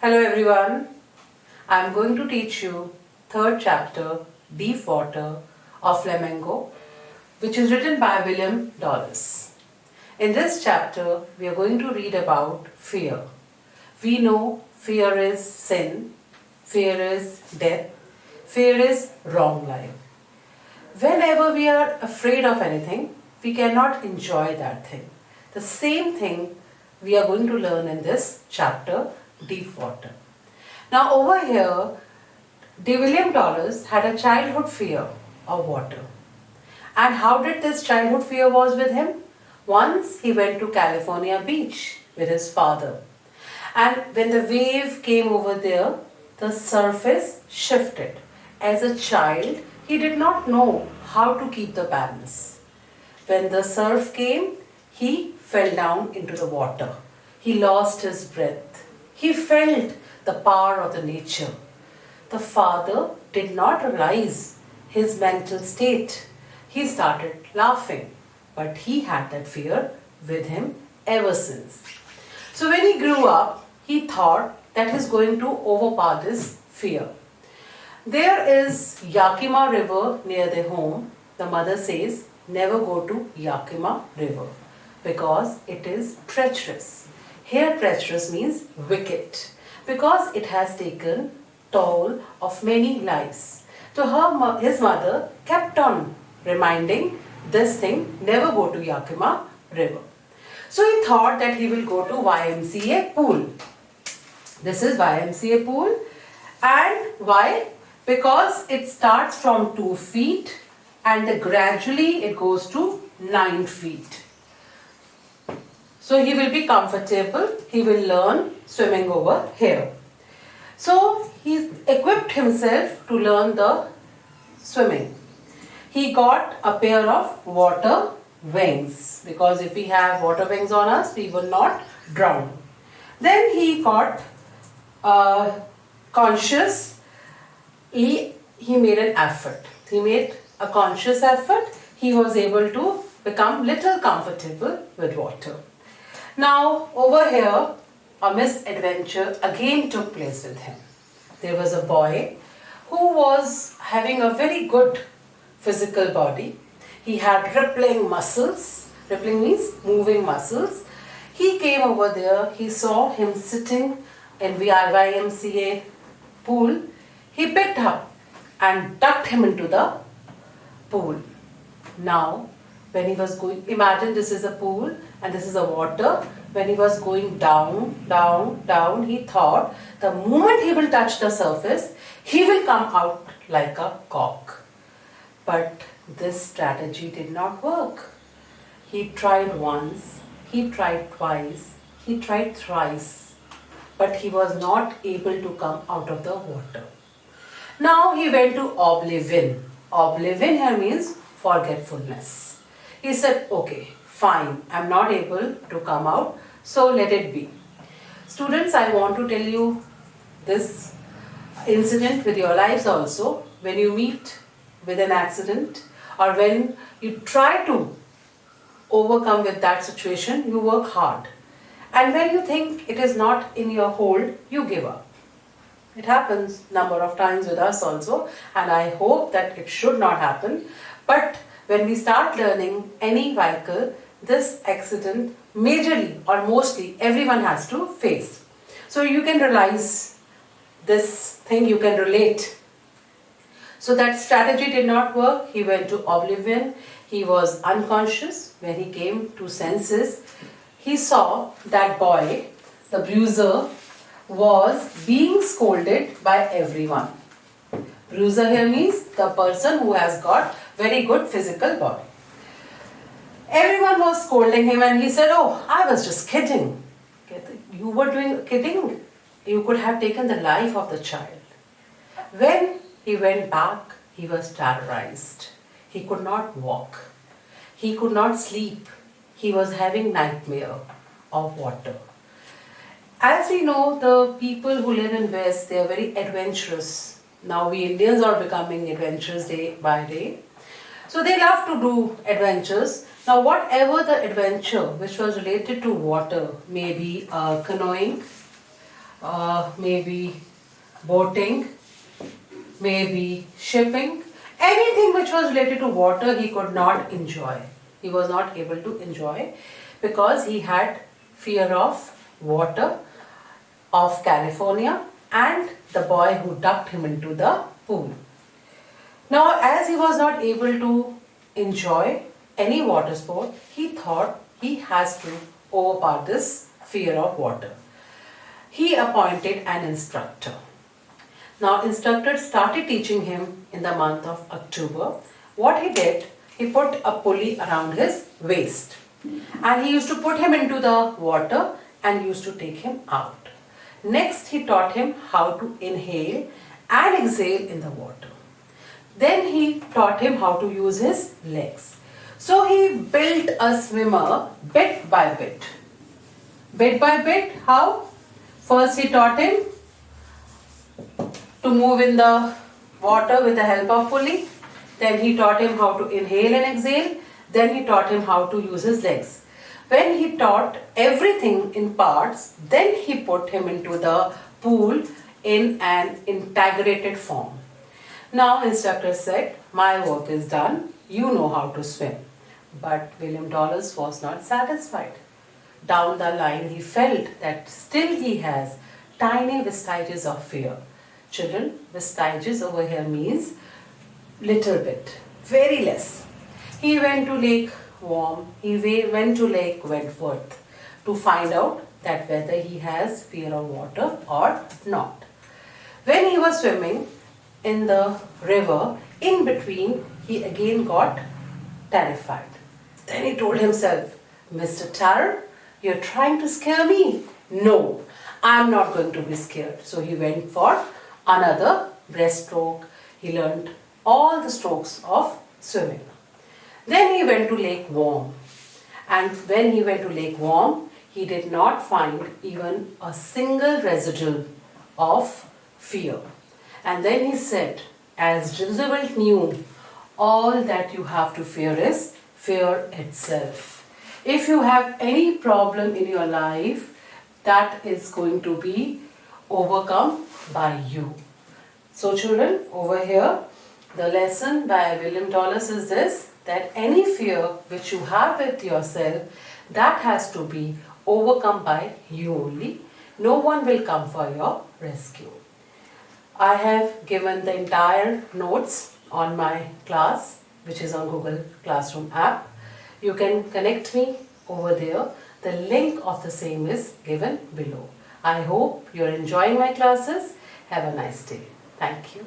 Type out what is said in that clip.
Hello everyone, I am going to teach you third chapter, Deep Water of Flamingo, which is written by William Dallas. In this chapter, we are going to read about fear. We know fear is sin, fear is death, fear is wrong life. Whenever we are afraid of anything, we cannot enjoy that thing. The same thing we are going to learn in this chapter, Deep Water. Now over here, William Dallas had a childhood fear of water. And how did this childhood fear was with him? Once he went to California beach with his father. And when the wave came over there, the surface shifted. As a child, he did not know how to keep the balance. When the surf came, he fell down into the water. He lost his breath. He felt the power of the nature. The father did not realize his mental state. He started laughing, but he had that fear with him ever since. So when he grew up, he thought that he's going to overpower this fear. There is Yakima River near their home. The mother says, never go to Yakima River because it is treacherous. Here treacherous means wicked because it has taken toll of many lives. So his mother kept on reminding this thing, never go to Yakima River. So he thought that he will go to YMCA pool. This is YMCA pool. And why? Because it starts from 2 feet and gradually it goes to 9 feet. So he will be comfortable, he will learn swimming over here. So he equipped himself to learn the swimming. He got a pair of water wings because if we have water wings on us, we will not drown. Then he got conscious, he made an effort. He made a conscious effort. He was able to become little comfortable with water. Now over here, a misadventure again took place with him. There was a boy who was having a very good physical body. He had rippling muscles. Rippling means moving muscles. He came over there. He saw him sitting in YMCA pool. He picked up and ducked him into the pool. Now, when he was going, imagine this is a pool and this is a water. When he was going down, down, down, he thought the moment he will touch the surface, he will come out like a cock. But this strategy did not work. He tried once, he tried twice, he tried thrice, but he was not able to come out of the water. Now he went to oblivion. Oblivion here means forgetfulness. He said, okay, fine, I'm not able to come out, so let it be. Students, I want to tell you this incident with your lives also. When you meet with an accident or when you try to overcome with that situation, you work hard. And when you think it is not in your hold, you give up. It happens number of times with us also, and I hope that it should not happen. But when we start learning any vehicle, this accident majorly or mostly everyone has to face. So you can realize this thing, you can relate. So that strategy did not work. He went to oblivion. He was unconscious. When he came to senses, he saw that boy, the bruiser, was being scolded by everyone. Bruiser here means the person who has got very good physical body. Everyone was scolding him and he said, oh, I was just kidding. You were doing kidding. You could have taken the life of the child. When he went back, he was terrorized. He could not walk. He could not sleep. He was having nightmare of water. As we know, the people who live in West, they are very adventurous. Now we Indians are becoming adventurous day by day. So they love to do adventures. Now whatever the adventure which was related to water, maybe canoeing, maybe boating, maybe shipping, anything which was related to water he could not enjoy. He was not able to enjoy because he had fear of water, of California, and the boy who ducked him into the pool. Now, as he was not able to enjoy any water sport, he thought he has to overpower this fear of water. He appointed an instructor. Now, instructor started teaching him in the month of October. What he did, he put a pulley around his waist and he used to put him into the water and used to take him out. Next, he taught him how to inhale and exhale in the water. Then he taught him how to use his legs. So he built a swimmer bit by bit. Bit by bit, how? First he taught him to move in the water with the help of pulley. Then he taught him how to inhale and exhale. Then he taught him how to use his legs. When he taught everything in parts, then he put him into the pool in an integrated form. Now instructor said, my work is done, you know how to swim. But William Dollars was not satisfied. Down the line he felt that still he has tiny vestiges of fear. Children, vestiges over here means little bit, very less. He went to Lake Worm, he went to Lake Wentworth to find out that whether he has fear of water or not. When he was swimming in the river, in between, he again got terrified. Then he told himself, Mr. Terror, you're trying to scare me. No, I'm not going to be scared. So he went for another breaststroke. He learned all the strokes of swimming. Then he went to Lake Worm. And when he went to Lake Worm, he did not find even a single residue of fear. And then he said, as Roosevelt knew, all that you have to fear is fear itself. If you have any problem in your life, that is going to be overcome by you. So children, over here, the lesson by William Dollars is this, that any fear which you have with yourself, that has to be overcome by you only. No one will come for your rescue. I have given the entire notes on my class, which is on Google Classroom app. You can connect me over there. The link of the same is given below. I hope you are enjoying my classes. Have a nice day. Thank you.